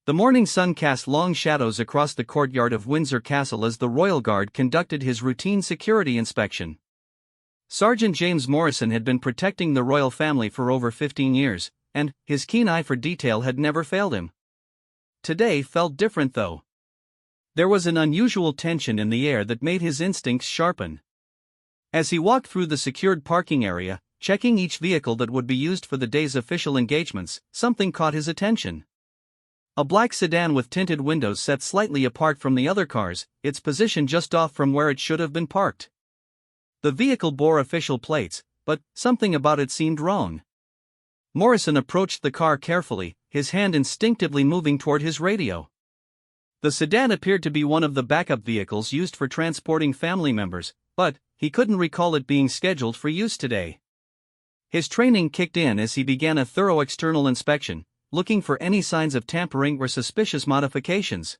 The morning sun cast long shadows across the courtyard of Windsor Castle as the Royal Guard conducted his routine security inspection. Sergeant James Morrison had been protecting the royal family for over 15 years, and his keen eye for detail had never failed him. Today felt different though. There was an unusual tension in the air that made his instincts sharpen. As he walked through the secured parking area, checking each vehicle that would be used for the day's official engagements, something caught his attention. A black sedan with tinted windows set slightly apart from the other cars, its position just off from where it should have been parked. The vehicle bore official plates, but something about it seemed wrong. Morrison approached the car carefully, his hand instinctively moving toward his radio. The sedan appeared to be one of the backup vehicles used for transporting family members, but he couldn't recall it being scheduled for use today. His training kicked in as he began a thorough external inspection, looking for any signs of tampering or suspicious modifications.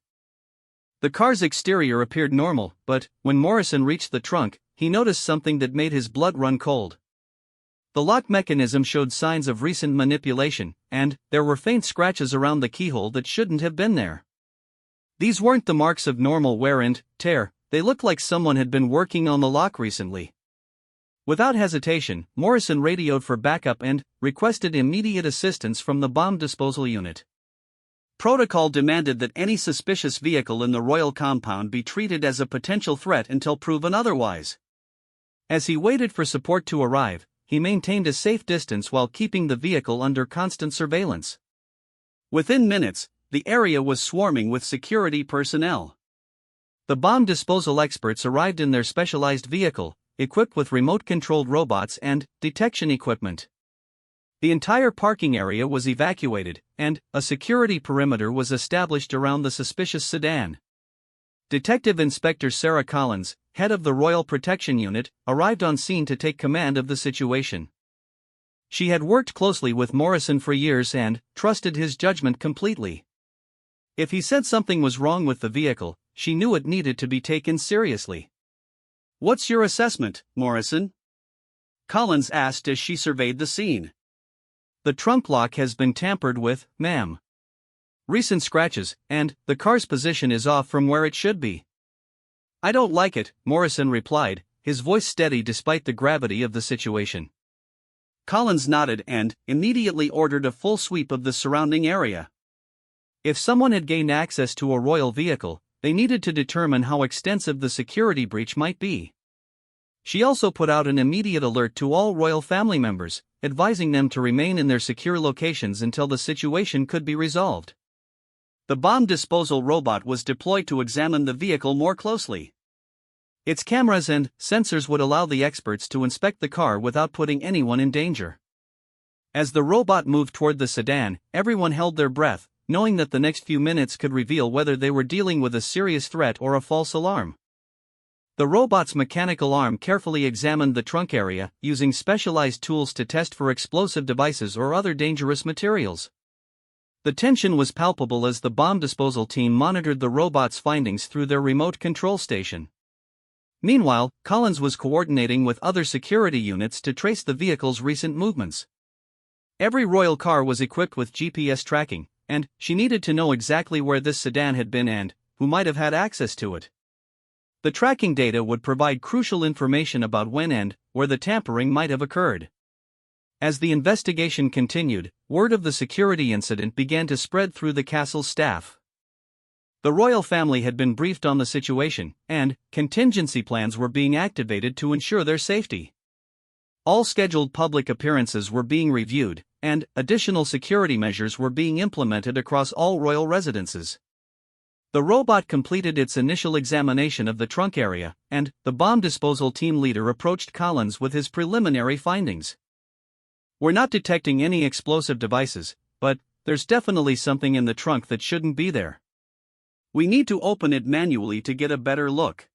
The car's exterior appeared normal, but when Morrison reached the trunk, he noticed something that made his blood run cold. The lock mechanism showed signs of recent manipulation, and there were faint scratches around the keyhole that shouldn't have been there. These weren't the marks of normal wear and tear, they looked like someone had been working on the lock recently. Without hesitation, Morrison radioed for backup and requested immediate assistance from the bomb disposal unit. Protocol demanded that any suspicious vehicle in the royal compound be treated as a potential threat until proven otherwise. As he waited for support to arrive, he maintained a safe distance while keeping the vehicle under constant surveillance. Within minutes, the area was swarming with security personnel. The bomb disposal experts arrived in their specialized vehicle, equipped with remote-controlled robots and detection equipment. The entire parking area was evacuated, and a security perimeter was established around the suspicious sedan. Detective Inspector Sarah Collins, head of the Royal Protection Unit, arrived on scene to take command of the situation. She had worked closely with Morrison for years and trusted his judgment completely. If he said something was wrong with the vehicle, she knew it needed to be taken seriously. "What's your assessment, Morrison?" Collins asked as she surveyed the scene. "The trunk lock has been tampered with, ma'am. Recent scratches, and the car's position is off from where it should be." "I don't like it," Morrison replied, his voice steady despite the gravity of the situation. Collins nodded and immediately ordered a full sweep of the surrounding area. If someone had gained access to a royal vehicle, they needed to determine how extensive the security breach might be. She also put out an immediate alert to all royal family members, advising them to remain in their secure locations until the situation could be resolved. The bomb disposal robot was deployed to examine the vehicle more closely. Its cameras and sensors would allow the experts to inspect the car without putting anyone in danger. As the robot moved toward the sedan, everyone held their breath, knowing that the next few minutes could reveal whether they were dealing with a serious threat or a false alarm. The robot's mechanical arm carefully examined the trunk area, using specialized tools to test for explosive devices or other dangerous materials. The tension was palpable as the bomb disposal team monitored the robot's findings through their remote control station. Meanwhile, Collins was coordinating with other security units to trace the vehicle's recent movements. Every royal car was equipped with GPS tracking, and she needed to know exactly where this sedan had been and who might have had access to it. The tracking data would provide crucial information about when and where the tampering might have occurred. As the investigation continued, word of the security incident began to spread through the castle's staff. The royal family had been briefed on the situation, and contingency plans were being activated to ensure their safety. All scheduled public appearances were being reviewed, and additional security measures were being implemented across all royal residences. The robot completed its initial examination of the trunk area, and the bomb disposal team leader approached Collins with his preliminary findings. "We're not detecting any explosive devices, but there's definitely something in the trunk that shouldn't be there. We need to open it manually to get a better look."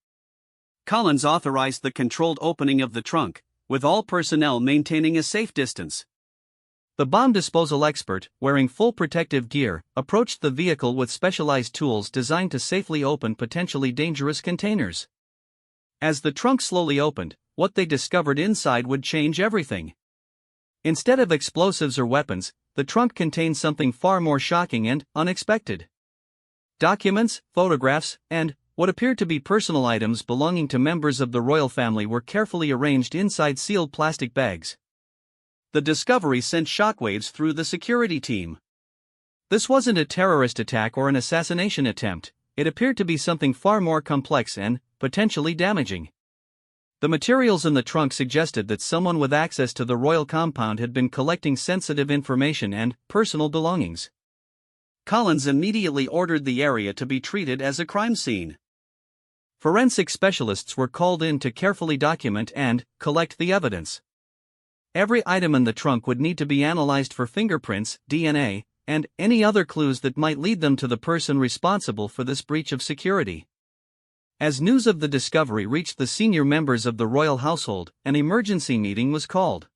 Collins authorized the controlled opening of the trunk, with all personnel maintaining a safe distance. The bomb disposal expert, wearing full protective gear, approached the vehicle with specialized tools designed to safely open potentially dangerous containers. As the trunk slowly opened, what they discovered inside would change everything. Instead of explosives or weapons, the trunk contained something far more shocking and unexpected. Documents, photographs, and what appeared to be personal items belonging to members of the royal family were carefully arranged inside sealed plastic bags. The discovery sent shockwaves through the security team. This wasn't a terrorist attack or an assassination attempt, it appeared to be something far more complex and potentially damaging. The materials in the trunk suggested that someone with access to the royal compound had been collecting sensitive information and personal belongings. Collins immediately ordered the area to be treated as a crime scene. Forensic specialists were called in to carefully document and collect the evidence. Every item in the trunk would need to be analyzed for fingerprints, DNA, and any other clues that might lead them to the person responsible for this breach of security. As news of the discovery reached the senior members of the royal household, an emergency meeting was called.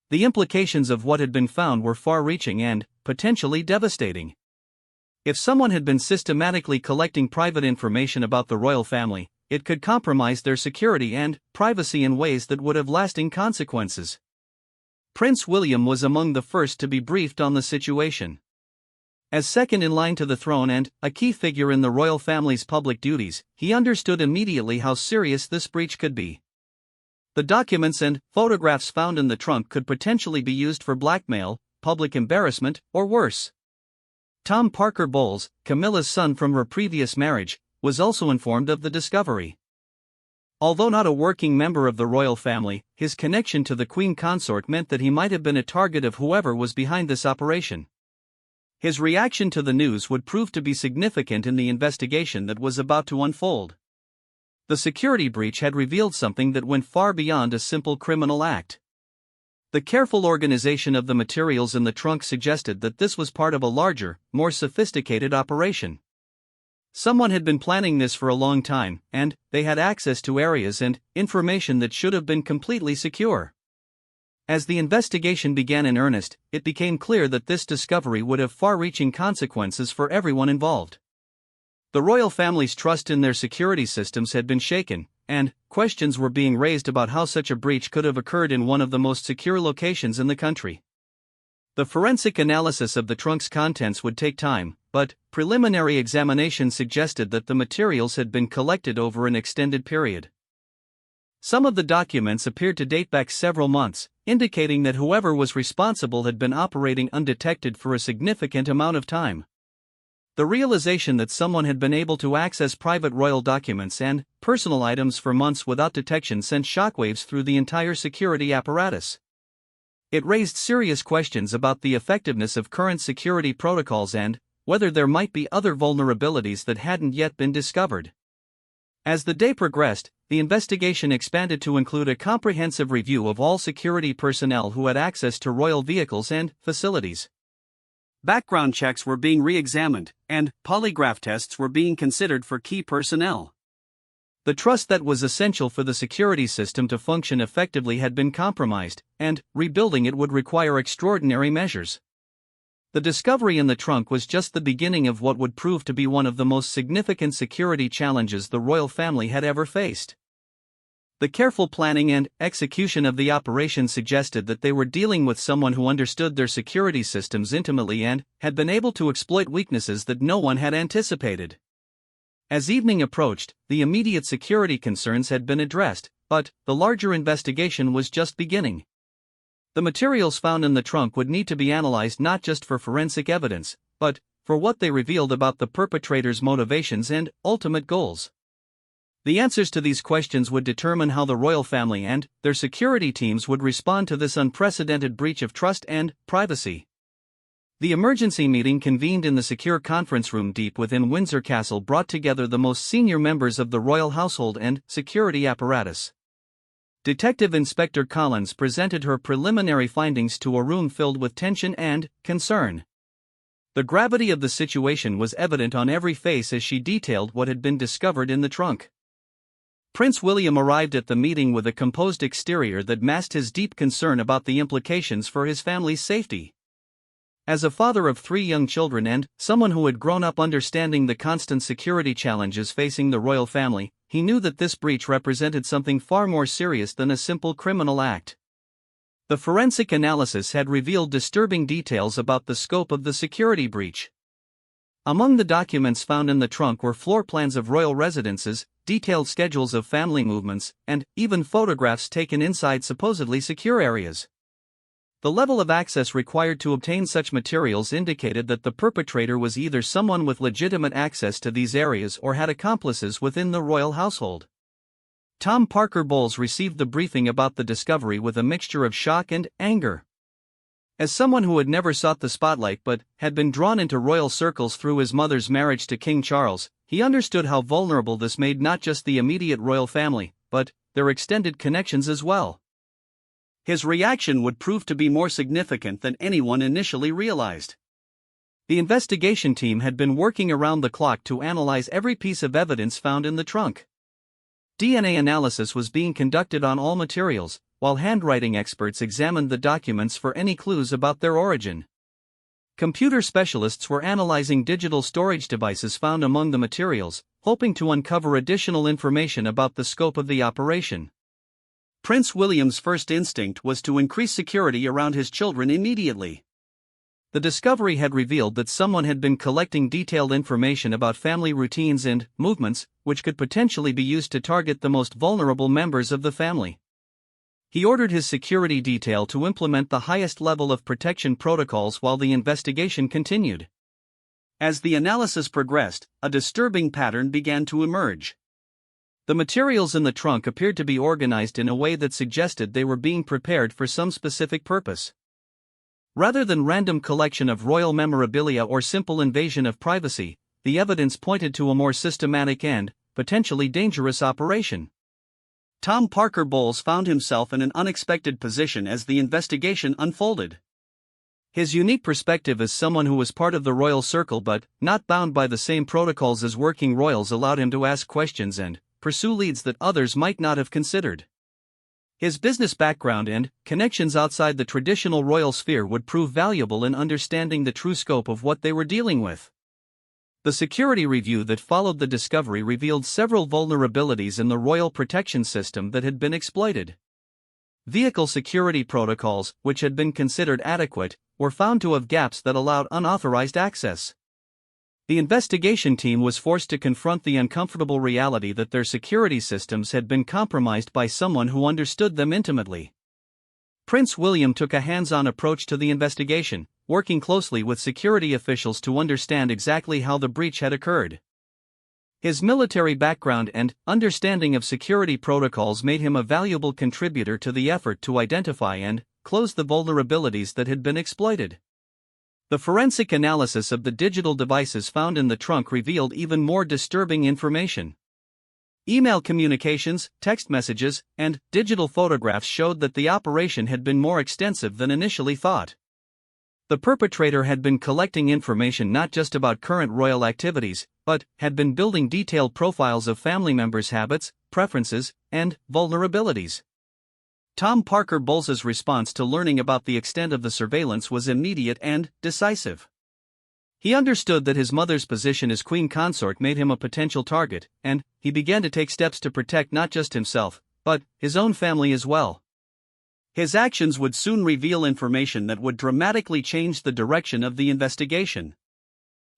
The implications of what had been found were far-reaching and potentially devastating. If someone had been systematically collecting private information about the royal family, it could compromise their security and privacy in ways that would have lasting consequences. Prince William was among the first to be briefed on the situation. As second in line to the throne and a key figure in the royal family's public duties, he understood immediately how serious this breach could be. The documents and photographs found in the trunk could potentially be used for blackmail, public embarrassment, or worse. Tom Parker Bowles, Camilla's son from her previous marriage, was also informed of the discovery. Although not a working member of the royal family, his connection to the Queen consort meant that he might have been a target of whoever was behind this operation. His reaction to the news would prove to be significant in the investigation that was about to unfold. The security breach had revealed something that went far beyond a simple criminal act. The careful organization of the materials in the trunk suggested that this was part of a larger, more sophisticated operation. Someone had been planning this for a long time, and they had access to areas and information that should have been completely secure. As the investigation began in earnest, it became clear that this discovery would have far-reaching consequences for everyone involved. The royal family's trust in their security systems had been shaken, and questions were being raised about how such a breach could have occurred in one of the most secure locations in the country. The forensic analysis of the trunk's contents would take time, but preliminary examination suggested that the materials had been collected over an extended period. Some of the documents appeared to date back several months, indicating that whoever was responsible had been operating undetected for a significant amount of time. The realization that someone had been able to access private royal documents and personal items for months without detection sent shockwaves through the entire security apparatus. It raised serious questions about the effectiveness of current security protocols and whether there might be other vulnerabilities that hadn't yet been discovered. As the day progressed, the investigation expanded to include a comprehensive review of all security personnel who had access to royal vehicles and facilities. Background checks were being re-examined, and polygraph tests were being considered for key personnel. The trust that was essential for the security system to function effectively had been compromised, and rebuilding it would require extraordinary measures. The discovery in the trunk was just the beginning of what would prove to be one of the most significant security challenges the royal family had ever faced. The careful planning and execution of the operation suggested that they were dealing with someone who understood their security systems intimately and had been able to exploit weaknesses that no one had anticipated. As evening approached, the immediate security concerns had been addressed, but the larger investigation was just beginning. The materials found in the trunk would need to be analyzed not just for forensic evidence, but for what they revealed about the perpetrator's motivations and ultimate goals. The answers to these questions would determine how the royal family and their security teams would respond to this unprecedented breach of trust and privacy. The emergency meeting convened in the secure conference room deep within Windsor Castle brought together the most senior members of the royal household and security apparatus. Detective Inspector Collins presented her preliminary findings to a room filled with tension and concern. The gravity of the situation was evident on every face as she detailed what had been discovered in the trunk. Prince William arrived at the meeting with a composed exterior that masked his deep concern about the implications for his family's safety. As a father of 3 young children and someone who had grown up understanding the constant security challenges facing the royal family, he knew that this breach represented something far more serious than a simple criminal act. The forensic analysis had revealed disturbing details about the scope of the security breach. Among the documents found in the trunk were floor plans of royal residences, detailed schedules of family movements, and even photographs taken inside supposedly secure areas. The level of access required to obtain such materials indicated that the perpetrator was either someone with legitimate access to these areas or had accomplices within the royal household. Tom Parker Bowles received the briefing about the discovery with a mixture of shock and anger. As someone who had never sought the spotlight but had been drawn into royal circles through his mother's marriage to King Charles, he understood how vulnerable this made not just the immediate royal family, but their extended connections as well. His reaction would prove to be more significant than anyone initially realized. The investigation team had been working around the clock to analyze every piece of evidence found in the trunk. DNA analysis was being conducted on all materials, while handwriting experts examined the documents for any clues about their origin. Computer specialists were analyzing digital storage devices found among the materials, hoping to uncover additional information about the scope of the operation. Prince William's first instinct was to increase security around his children immediately. The discovery had revealed that someone had been collecting detailed information about family routines and movements, which could potentially be used to target the most vulnerable members of the family. He ordered his security detail to implement the highest level of protection protocols while the investigation continued. As the analysis progressed, a disturbing pattern began to emerge. The materials in the trunk appeared to be organized in a way that suggested they were being prepared for some specific purpose. Rather than random collection of royal memorabilia or simple invasion of privacy, the evidence pointed to a more systematic and, potentially dangerous operation. Tom Parker Bowles found himself in an unexpected position as the investigation unfolded. His unique perspective as someone who was part of the royal circle but not bound by the same protocols as working royals allowed him to ask questions and pursue leads that others might not have considered. His business background and connections outside the traditional royal sphere would prove valuable in understanding the true scope of what they were dealing with. The security review that followed the discovery revealed several vulnerabilities in the royal protection system that had been exploited. Vehicle security protocols, which had been considered adequate, were found to have gaps that allowed unauthorized access. The investigation team was forced to confront the uncomfortable reality that their security systems had been compromised by someone who understood them intimately. Prince William took a hands-on approach to the investigation, working closely with security officials to understand exactly how the breach had occurred. His military background and understanding of security protocols made him a valuable contributor to the effort to identify and close the vulnerabilities that had been exploited. The forensic analysis of the digital devices found in the trunk revealed even more disturbing information. Email communications, text messages, and digital photographs showed that the operation had been more extensive than initially thought. The perpetrator had been collecting information not just about current royal activities, but had been building detailed profiles of family members' habits, preferences, and vulnerabilities. Tom Parker Bowles' response to learning about the extent of the surveillance was immediate and decisive. He understood that his mother's position as queen consort made him a potential target, and he began to take steps to protect not just himself, but his own family as well. His actions would soon reveal information that would dramatically change the direction of the investigation.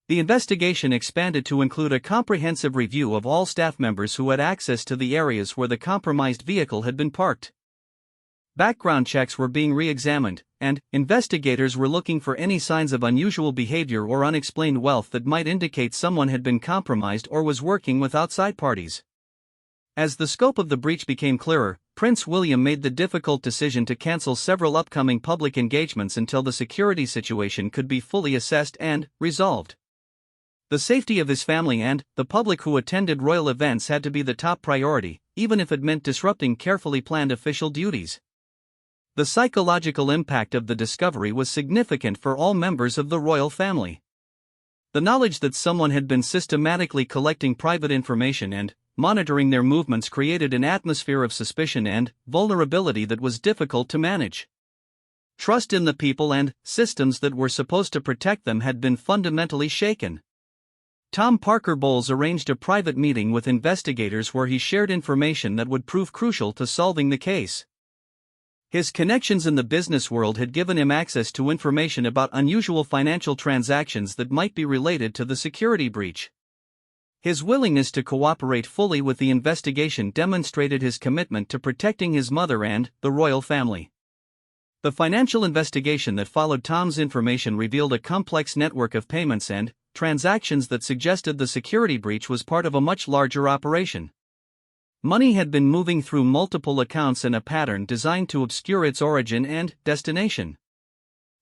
The investigation expanded to include a comprehensive review of all staff members who had access to the areas where the compromised vehicle had been parked. Background checks were being re-examined, and investigators were looking for any signs of unusual behavior or unexplained wealth that might indicate someone had been compromised or was working with outside parties. As the scope of the breach became clearer, Prince William made the difficult decision to cancel several upcoming public engagements until the security situation could be fully assessed and resolved. The safety of his family and the public who attended royal events had to be the top priority, even if it meant disrupting carefully planned official duties. The psychological impact of the discovery was significant for all members of the royal family. The knowledge that someone had been systematically collecting private information and monitoring their movements created an atmosphere of suspicion and vulnerability that was difficult to manage. Trust in the people and systems that were supposed to protect them had been fundamentally shaken. Tom Parker Bowles arranged a private meeting with investigators where he shared information that would prove crucial to solving the case. His connections in the business world had given him access to information about unusual financial transactions that might be related to the security breach. His willingness to cooperate fully with the investigation demonstrated his commitment to protecting his mother and the royal family. The financial investigation that followed Tom's information revealed a complex network of payments and transactions that suggested the security breach was part of a much larger operation. Money had been moving through multiple accounts in a pattern designed to obscure its origin and destination.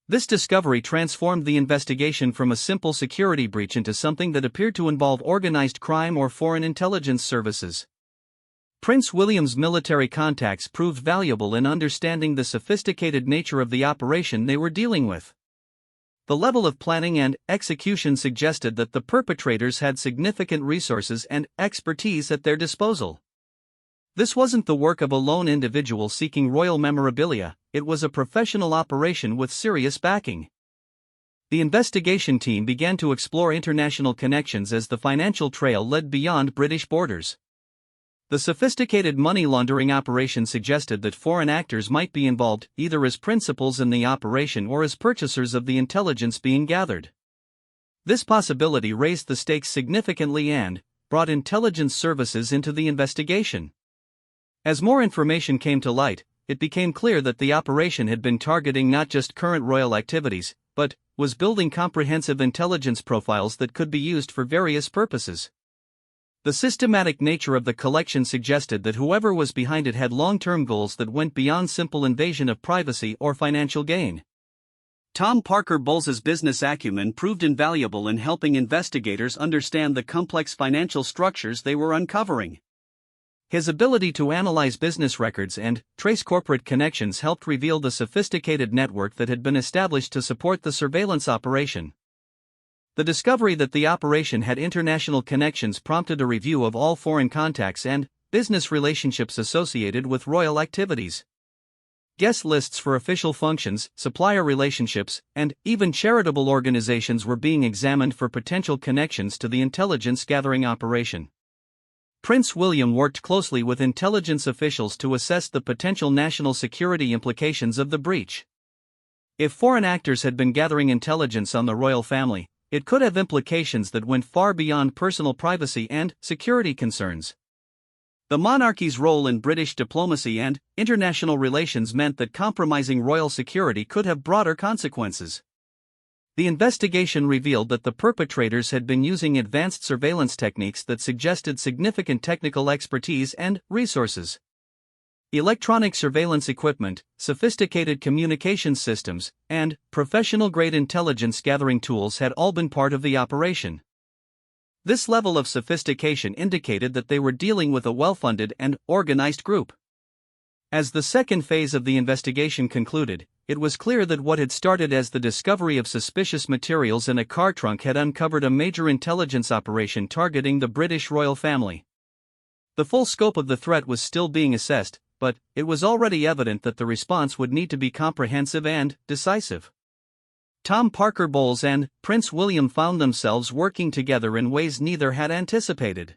This discovery transformed the investigation from a simple security breach into something that appeared to involve organized crime or foreign intelligence services. Prince William's military contacts proved valuable in understanding the sophisticated nature of the operation they were dealing with. The level of planning and execution suggested that the perpetrators had significant resources and expertise at their disposal. This wasn't the work of a lone individual seeking royal memorabilia, it was a professional operation with serious backing. The investigation team began to explore international connections as the financial trail led beyond British borders. The sophisticated money laundering operation suggested that foreign actors might be involved, either as principals in the operation or as purchasers of the intelligence being gathered. This possibility raised the stakes significantly and brought intelligence services into the investigation. As more information came to light, it became clear that the operation had been targeting not just current royal activities, but was building comprehensive intelligence profiles that could be used for various purposes. The systematic nature of the collection suggested that whoever was behind it had long-term goals that went beyond simple invasion of privacy or financial gain. Tom Parker Bowles's business acumen proved invaluable in helping investigators understand the complex financial structures they were uncovering. His ability to analyze business records and trace corporate connections helped reveal the sophisticated network that had been established to support the surveillance operation. The discovery that the operation had international connections prompted a review of all foreign contacts and business relationships associated with royal activities. Guest lists for official functions, supplier relationships, and even charitable organizations were being examined for potential connections to the intelligence gathering operation. Prince William worked closely with intelligence officials to assess the potential national security implications of the breach. If foreign actors had been gathering intelligence on the royal family, it could have implications that went far beyond personal privacy and security concerns. The monarchy's role in British diplomacy and international relations meant that compromising royal security could have broader consequences. The investigation revealed that the perpetrators had been using advanced surveillance techniques that suggested significant technical expertise and resources. Electronic surveillance equipment, sophisticated communication systems, and professional-grade intelligence gathering tools had all been part of the operation. This level of sophistication indicated that they were dealing with a well-funded and organized group. As the second phase of the investigation concluded, it was clear that what had started as the discovery of suspicious materials in a car trunk had uncovered a major intelligence operation targeting the British royal family. The full scope of the threat was still being assessed, but it was already evident that the response would need to be comprehensive and decisive. Tom Parker Bowles and Prince William found themselves working together in ways neither had anticipated.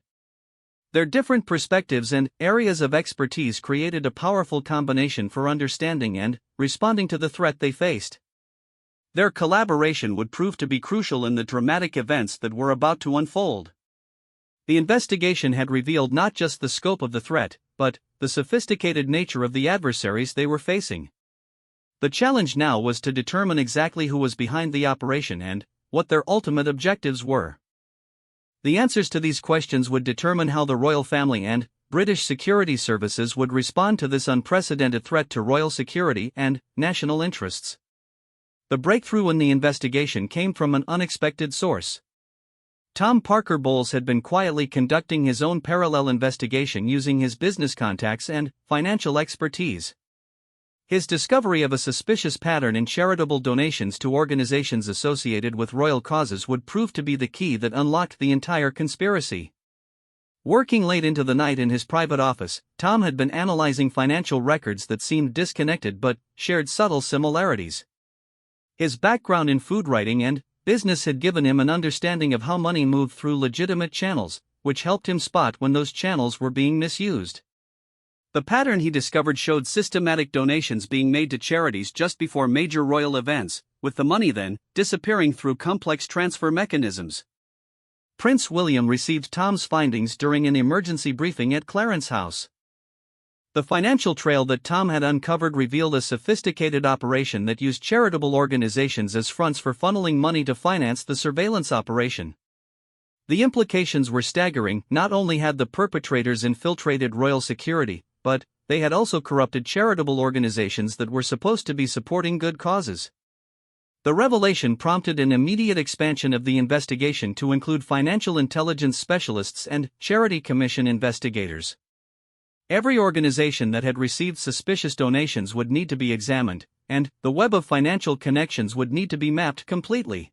Their different perspectives and areas of expertise created a powerful combination for understanding and responding to the threat they faced. Their collaboration would prove to be crucial in the dramatic events that were about to unfold. The investigation had revealed not just the scope of the threat, but the sophisticated nature of the adversaries they were facing. The challenge now was to determine exactly who was behind the operation and what their ultimate objectives were. The answers to these questions would determine how the royal family and British security services would respond to this unprecedented threat to royal security and national interests. The breakthrough in the investigation came from an unexpected source. Tom Parker Bowles had been quietly conducting his own parallel investigation using his business contacts and financial expertise. His discovery of a suspicious pattern in charitable donations to organizations associated with royal causes would prove to be the key that unlocked the entire conspiracy. Working late into the night in his private office, Tom had been analyzing financial records that seemed disconnected but shared subtle similarities. His background in food writing and business had given him an understanding of how money moved through legitimate channels, which helped him spot when those channels were being misused. The pattern he discovered showed systematic donations being made to charities just before major royal events, with the money then disappearing through complex transfer mechanisms. Prince William received Tom's findings during an emergency briefing at Clarence House. The financial trail that Tom had uncovered revealed a sophisticated operation that used charitable organizations as fronts for funneling money to finance the surveillance operation. The implications were staggering. Not only had the perpetrators infiltrated royal security, but they had also corrupted charitable organizations that were supposed to be supporting good causes. The revelation prompted an immediate expansion of the investigation to include financial intelligence specialists and charity commission investigators. Every organization that had received suspicious donations would need to be examined, and the web of financial connections would need to be mapped completely.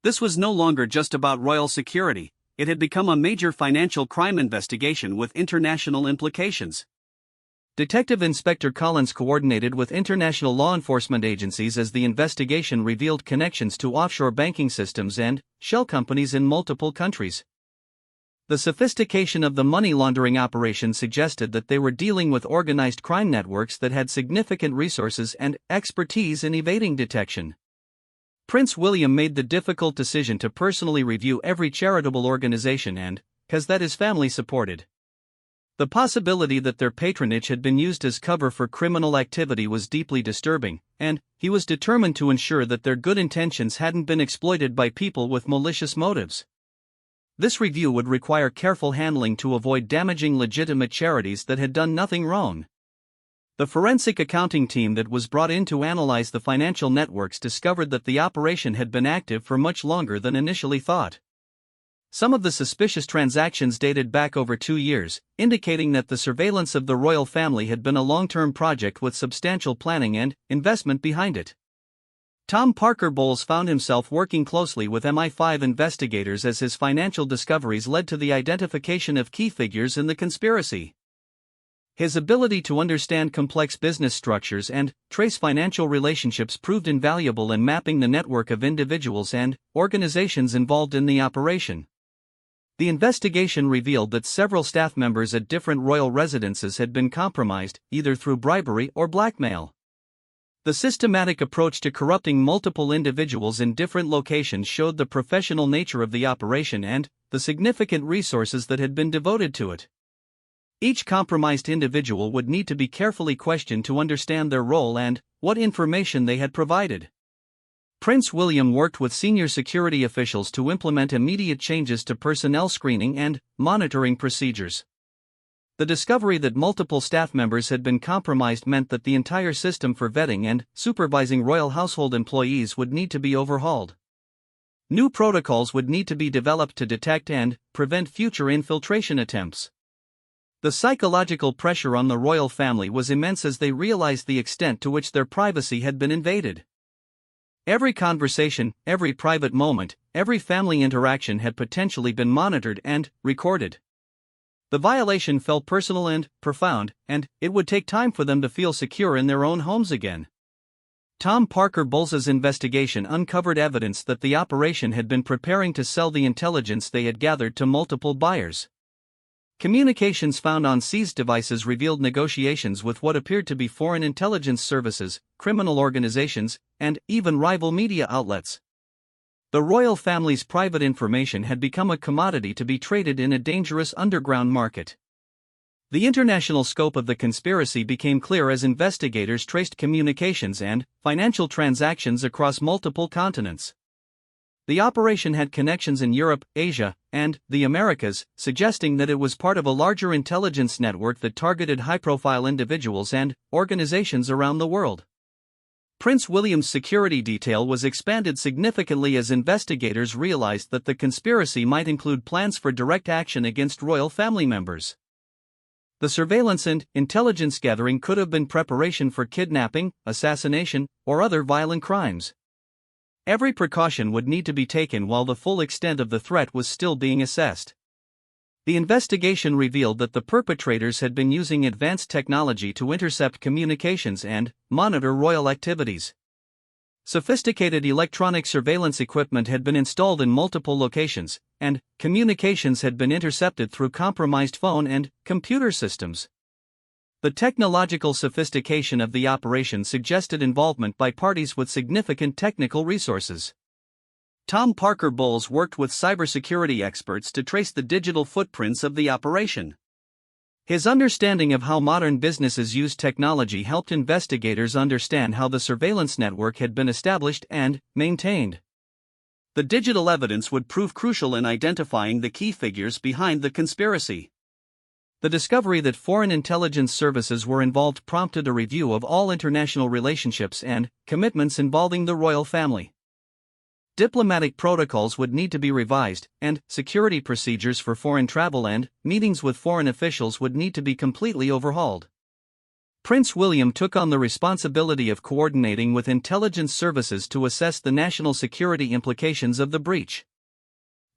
This was no longer just about royal security, it had become a major financial crime investigation with international implications. Detective Inspector Collins coordinated with international law enforcement agencies as the investigation revealed connections to offshore banking systems and shell companies in multiple countries. The sophistication of the money laundering operation suggested that they were dealing with organized crime networks that had significant resources and expertise in evading detection. Prince William made the difficult decision to personally review every charitable organization and cause that his family supported. The possibility that their patronage had been used as cover for criminal activity was deeply disturbing, and he was determined to ensure that their good intentions hadn't been exploited by people with malicious motives. This review would require careful handling to avoid damaging legitimate charities that had done nothing wrong. The forensic accounting team that was brought in to analyze the financial networks discovered that the operation had been active for much longer than initially thought. Some of the suspicious transactions dated back over 2 years, indicating that the surveillance of the royal family had been a long-term project with substantial planning and investment behind it. Tom Parker Bowles found himself working closely with MI5 investigators as his financial discoveries led to the identification of key figures in the conspiracy. His ability to understand complex business structures and trace financial relationships proved invaluable in mapping the network of individuals and organizations involved in the operation. The investigation revealed that several staff members at different royal residences had been compromised, either through bribery or blackmail. The systematic approach to corrupting multiple individuals in different locations showed the professional nature of the operation and the significant resources that had been devoted to it. Each compromised individual would need to be carefully questioned to understand their role and what information they had provided. Prince William worked with senior security officials to implement immediate changes to personnel screening and monitoring procedures. The discovery that multiple staff members had been compromised meant that the entire system for vetting and supervising royal household employees would need to be overhauled. New protocols would need to be developed to detect and prevent future infiltration attempts. The psychological pressure on the royal family was immense as they realized the extent to which their privacy had been invaded. Every conversation, every private moment, every family interaction had potentially been monitored and recorded. The violation felt personal and profound, and it would take time for them to feel secure in their own homes again. Tom Parker Bowles' investigation uncovered evidence that the operation had been preparing to sell the intelligence they had gathered to multiple buyers. Communications found on seized devices revealed negotiations with what appeared to be foreign intelligence services, criminal organizations, and even rival media outlets. The royal family's private information had become a commodity to be traded in a dangerous underground market. The international scope of the conspiracy became clear as investigators traced communications and financial transactions across multiple continents. The operation had connections in Europe, Asia, and the Americas, suggesting that it was part of a larger intelligence network that targeted high-profile individuals and organizations around the world. Prince William's security detail was expanded significantly as investigators realized that the conspiracy might include plans for direct action against royal family members. The surveillance and intelligence gathering could have been preparation for kidnapping, assassination, or other violent crimes. Every precaution would need to be taken while the full extent of the threat was still being assessed. The investigation revealed that the perpetrators had been using advanced technology to intercept communications and monitor royal activities. Sophisticated electronic surveillance equipment had been installed in multiple locations, and communications had been intercepted through compromised phone and computer systems. The technological sophistication of the operation suggested involvement by parties with significant technical resources. Tom Parker Bowles worked with cybersecurity experts to trace the digital footprints of the operation. His understanding of how modern businesses use technology helped investigators understand how the surveillance network had been established and maintained. The digital evidence would prove crucial in identifying the key figures behind the conspiracy. The discovery that foreign intelligence services were involved prompted a review of all international relationships and commitments involving the royal family. Diplomatic protocols would need to be revised, and security procedures for foreign travel and meetings with foreign officials would need to be completely overhauled. Prince William took on the responsibility of coordinating with intelligence services to assess the national security implications of the breach.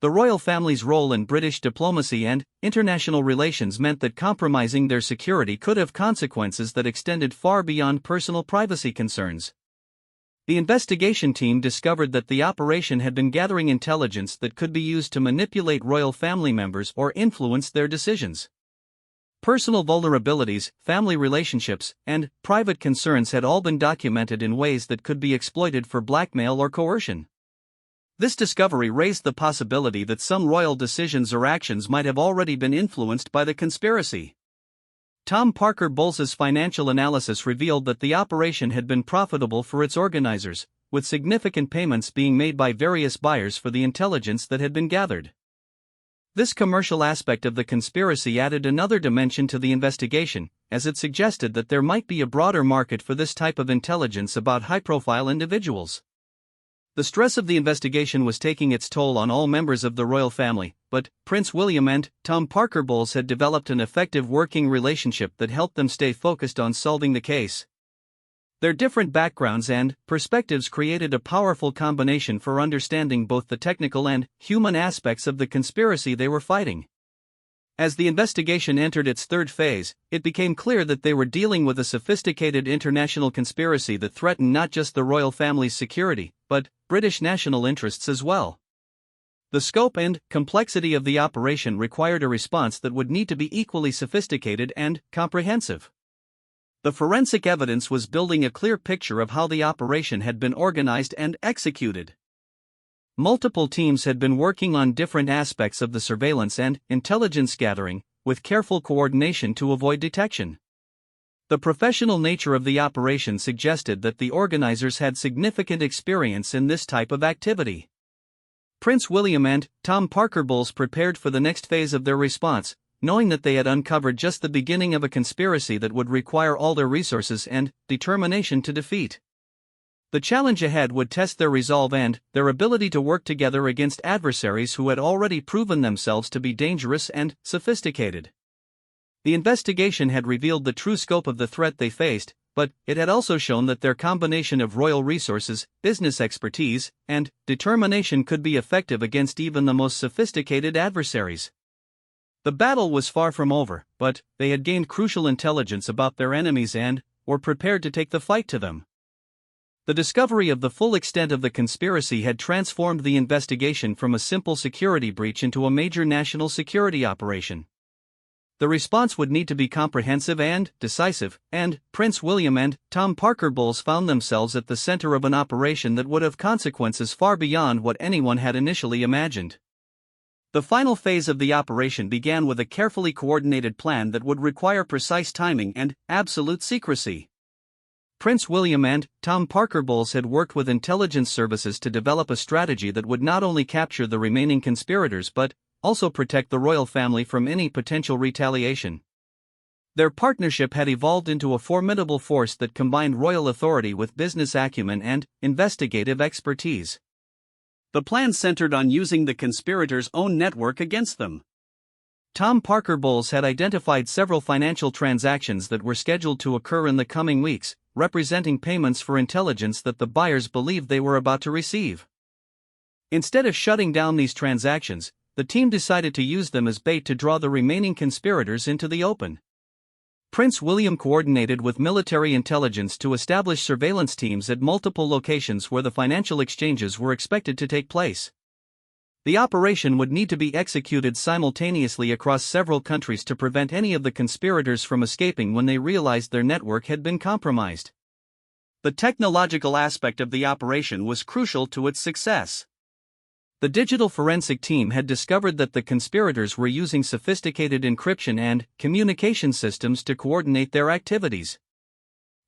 The royal family's role in British diplomacy and international relations meant that compromising their security could have consequences that extended far beyond personal privacy concerns. The investigation team discovered that the operation had been gathering intelligence that could be used to manipulate royal family members or influence their decisions. Personal vulnerabilities, family relationships, and private concerns had all been documented in ways that could be exploited for blackmail or coercion. This discovery raised the possibility that some royal decisions or actions might have already been influenced by the conspiracy. Tom Parker Bowles's financial analysis revealed that the operation had been profitable for its organizers, with significant payments being made by various buyers for the intelligence that had been gathered. This commercial aspect of the conspiracy added another dimension to the investigation, as it suggested that there might be a broader market for this type of intelligence about high-profile individuals. The stress of the investigation was taking its toll on all members of the royal family, but Prince William and Tom Parker Bowles had developed an effective working relationship that helped them stay focused on solving the case. Their different backgrounds and perspectives created a powerful combination for understanding both the technical and human aspects of the conspiracy they were fighting. As the investigation entered its third phase, it became clear that they were dealing with a sophisticated international conspiracy that threatened not just the royal family's security, but British national interests as well. The scope and complexity of the operation required a response that would need to be equally sophisticated and comprehensive. The forensic evidence was building a clear picture of how the operation had been organized and executed. Multiple teams had been working on different aspects of the surveillance and intelligence gathering, with careful coordination to avoid detection. The professional nature of the operation suggested that the organizers had significant experience in this type of activity. Prince William and Tom Parker Bowles prepared for the next phase of their response, knowing that they had uncovered just the beginning of a conspiracy that would require all their resources and determination to defeat. The challenge ahead would test their resolve and their ability to work together against adversaries who had already proven themselves to be dangerous and sophisticated. The investigation had revealed the true scope of the threat they faced, but it had also shown that their combination of royal resources, business expertise, and determination could be effective against even the most sophisticated adversaries. The battle was far from over, but they had gained crucial intelligence about their enemies and were prepared to take the fight to them. The discovery of the full extent of the conspiracy had transformed the investigation from a simple security breach into a major national security operation. The response would need to be comprehensive and decisive, and Prince William and Tom Parker Bowles found themselves at the center of an operation that would have consequences far beyond what anyone had initially imagined. The final phase of the operation began with a carefully coordinated plan that would require precise timing and absolute secrecy. Prince William and Tom Parker Bowles had worked with intelligence services to develop a strategy that would not only capture the remaining conspirators but also protect the royal family from any potential retaliation. Their partnership had evolved into a formidable force that combined royal authority with business acumen and investigative expertise. The plan centered on using the conspirators' own network against them. Tom Parker Bowles had identified several financial transactions that were scheduled to occur in the coming weeks, representing payments for intelligence that the buyers believed they were about to receive. Instead of shutting down these transactions, the team decided to use them as bait to draw the remaining conspirators into the open. Prince William coordinated with military intelligence to establish surveillance teams at multiple locations where the financial exchanges were expected to take place. The operation would need to be executed simultaneously across several countries to prevent any of the conspirators from escaping when they realized their network had been compromised. The technological aspect of the operation was crucial to its success. The digital forensic team had discovered that the conspirators were using sophisticated encryption and communication systems to coordinate their activities.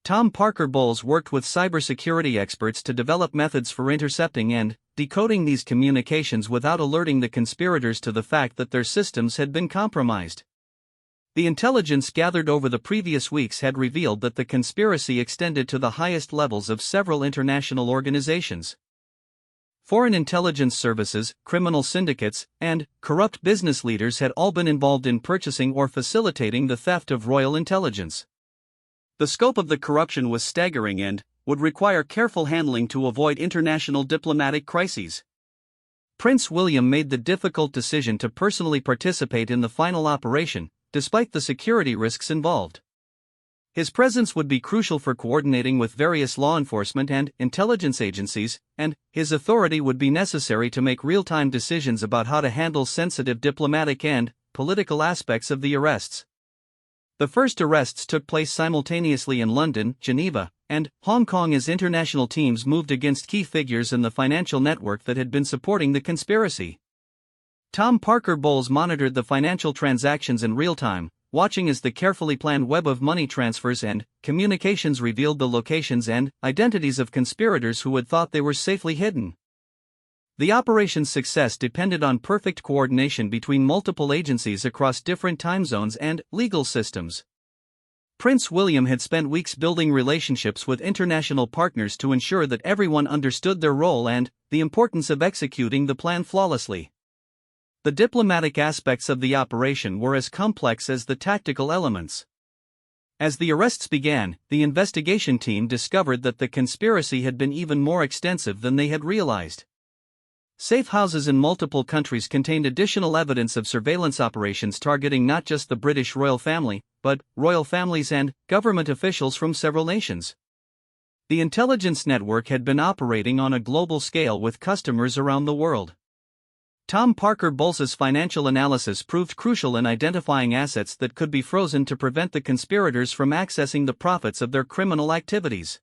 Tom Parker Bowles worked with cybersecurity experts to develop methods for intercepting and decoding these communications without alerting the conspirators to the fact that their systems had been compromised. The intelligence gathered over the previous weeks had revealed that the conspiracy extended to the highest levels of several international organizations. Foreign intelligence services, criminal syndicates, and corrupt business leaders had all been involved in purchasing or facilitating the theft of royal intelligence. The scope of the corruption was staggering and would require careful handling to avoid international diplomatic crises. Prince William made the difficult decision to personally participate in the final operation, despite the security risks involved. His presence would be crucial for coordinating with various law enforcement and intelligence agencies, and his authority would be necessary to make real-time decisions about how to handle sensitive diplomatic and political aspects of the arrests. The first arrests took place simultaneously in London, Geneva, and Hong Kong as international teams moved against key figures in the financial network that had been supporting the conspiracy. Tom Parker Bowles monitored the financial transactions in real time, watching as the carefully planned web of money transfers and communications revealed the locations and identities of conspirators who had thought they were safely hidden. The operation's success depended on perfect coordination between multiple agencies across different time zones and legal systems. Prince William had spent weeks building relationships with international partners to ensure that everyone understood their role and the importance of executing the plan flawlessly. The diplomatic aspects of the operation were as complex as the tactical elements. As the arrests began, the investigation team discovered that the conspiracy had been even more extensive than they had realized. Safe houses in multiple countries contained additional evidence of surveillance operations targeting not just the British royal family, but royal families and government officials from several nations. The intelligence network had been operating on a global scale with customers around the world. Tom Parker Bowles's financial analysis proved crucial in identifying assets that could be frozen to prevent the conspirators from accessing the profits of their criminal activities.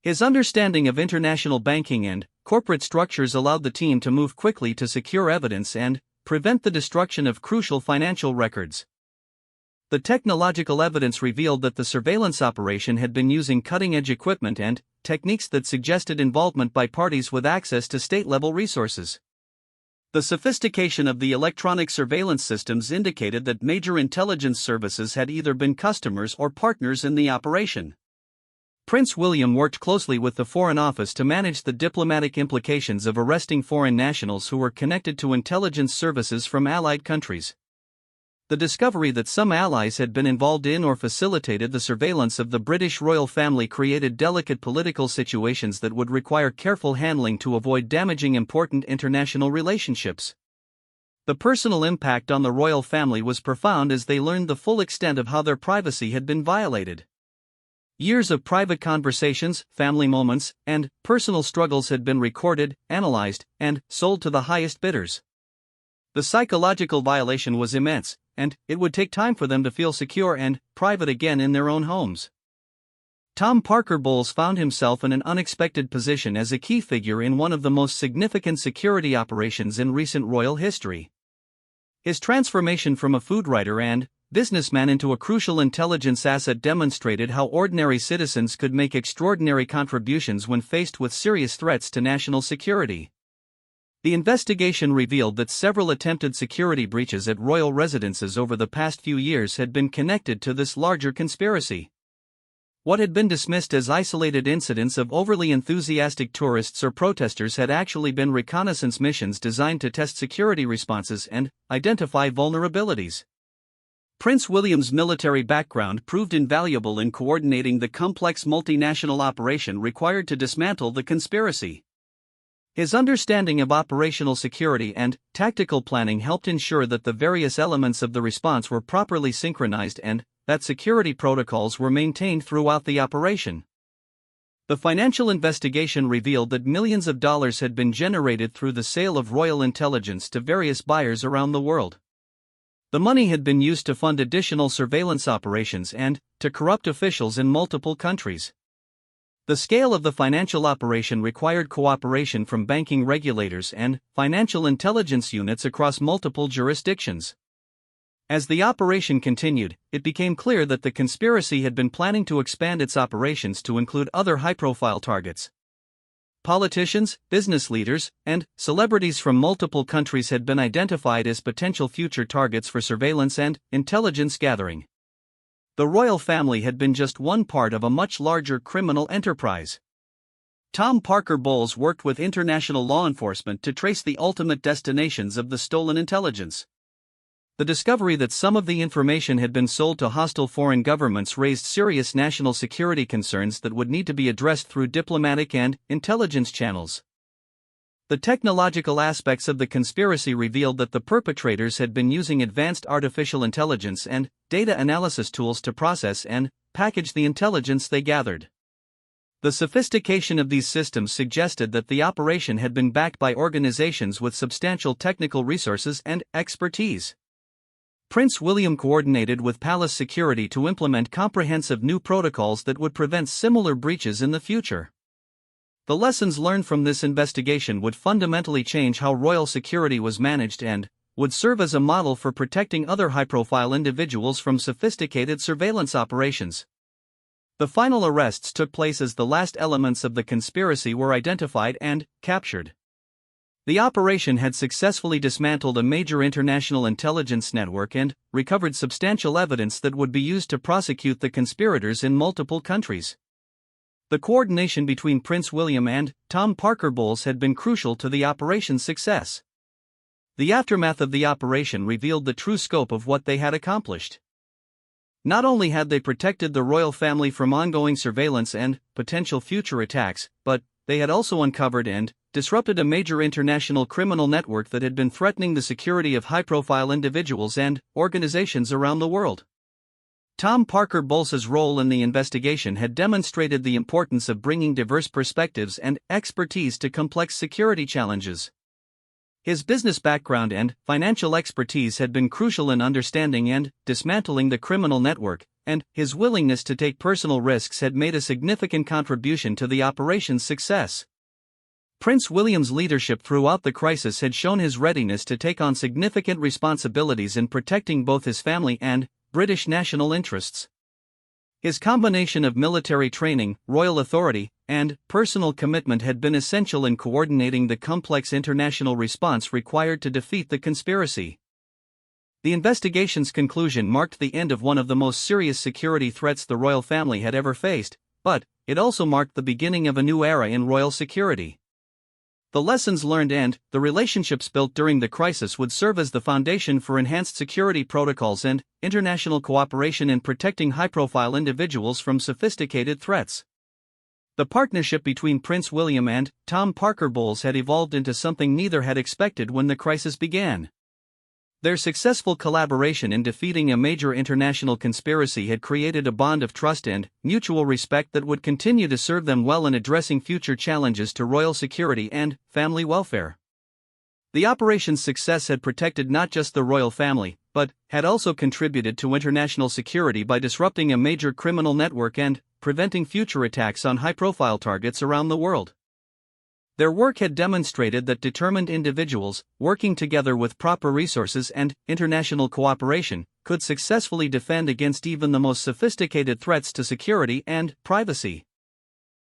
His understanding of international banking and corporate structures allowed the team to move quickly to secure evidence and prevent the destruction of crucial financial records. The technological evidence revealed that the surveillance operation had been using cutting-edge equipment and techniques that suggested involvement by parties with access to state-level resources. The sophistication of the electronic surveillance systems indicated that major intelligence services had either been customers or partners in the operation. Prince William worked closely with the Foreign Office to manage the diplomatic implications of arresting foreign nationals who were connected to intelligence services from allied countries. The discovery that some allies had been involved in or facilitated the surveillance of the British royal family created delicate political situations that would require careful handling to avoid damaging important international relationships. The personal impact on the royal family was profound as they learned the full extent of how their privacy had been violated. Years of private conversations, family moments, and personal struggles had been recorded, analyzed, and sold to the highest bidders. The psychological violation was immense, and it would take time for them to feel secure and private again in their own homes. Tom Parker Bowles found himself in an unexpected position as a key figure in one of the most significant security operations in recent royal history. His transformation from a food writer and businessman into a crucial intelligence asset demonstrated how ordinary citizens could make extraordinary contributions when faced with serious threats to national security. The investigation revealed that several attempted security breaches at royal residences over the past few years had been connected to this larger conspiracy. What had been dismissed as isolated incidents of overly enthusiastic tourists or protesters had actually been reconnaissance missions designed to test security responses and identify vulnerabilities. Prince William's military background proved invaluable in coordinating the complex multinational operation required to dismantle the conspiracy. His understanding of operational security and tactical planning helped ensure that the various elements of the response were properly synchronized and that security protocols were maintained throughout the operation. The financial investigation revealed that millions of dollars had been generated through the sale of royal intelligence to various buyers around the world. The money had been used to fund additional surveillance operations and to corrupt officials in multiple countries. The scale of the financial operation required cooperation from banking regulators and financial intelligence units across multiple jurisdictions. As the operation continued, it became clear that the conspiracy had been planning to expand its operations to include other high-profile targets. Politicians, business leaders, and celebrities from multiple countries had been identified as potential future targets for surveillance and intelligence gathering. The royal family had been just one part of a much larger criminal enterprise. Tom Parker Bowles worked with international law enforcement to trace the ultimate destinations of the stolen intelligence. The discovery that some of the information had been sold to hostile foreign governments raised serious national security concerns that would need to be addressed through diplomatic and intelligence channels. The technological aspects of the conspiracy revealed that the perpetrators had been using advanced artificial intelligence and data analysis tools to process and package the intelligence they gathered. The sophistication of these systems suggested that the operation had been backed by organizations with substantial technical resources and expertise. Prince William coordinated with palace security to implement comprehensive new protocols that would prevent similar breaches in the future. The lessons learned from this investigation would fundamentally change how royal security was managed and would serve as a model for protecting other high-profile individuals from sophisticated surveillance operations. The final arrests took place as the last elements of the conspiracy were identified and captured. The operation had successfully dismantled a major international intelligence network and recovered substantial evidence that would be used to prosecute the conspirators in multiple countries. The coordination between Prince William and Tom Parker Bowles had been crucial to the operation's success. The aftermath of the operation revealed the true scope of what they had accomplished. Not only had they protected the royal family from ongoing surveillance and potential future attacks, but they had also uncovered and disrupted a major international criminal network that had been threatening the security of high-profile individuals and organizations around the world. Tom Parker Bowles' role in the investigation had demonstrated the importance of bringing diverse perspectives and expertise to complex security challenges. His business background and financial expertise had been crucial in understanding and dismantling the criminal network, and his willingness to take personal risks had made a significant contribution to the operation's success. Prince William's leadership throughout the crisis had shown his readiness to take on significant responsibilities in protecting both his family and British national interests. His combination of military training, royal authority, and personal commitment had been essential in coordinating the complex international response required to defeat the conspiracy. The investigation's conclusion marked the end of one of the most serious security threats the royal family had ever faced, but it also marked the beginning of a new era in royal security. The lessons learned and the relationships built during the crisis would serve as the foundation for enhanced security protocols and international cooperation in protecting high-profile individuals from sophisticated threats. The partnership between Prince William and Tom Parker Bowles had evolved into something neither had expected when the crisis began. Their successful collaboration in defeating a major international conspiracy had created a bond of trust and mutual respect that would continue to serve them well in addressing future challenges to royal security and family welfare. The operation's success had protected not just the royal family, but had also contributed to international security by disrupting a major criminal network and preventing future attacks on high-profile targets around the world. Their work had demonstrated that determined individuals, working together with proper resources and international cooperation, could successfully defend against even the most sophisticated threats to security and privacy.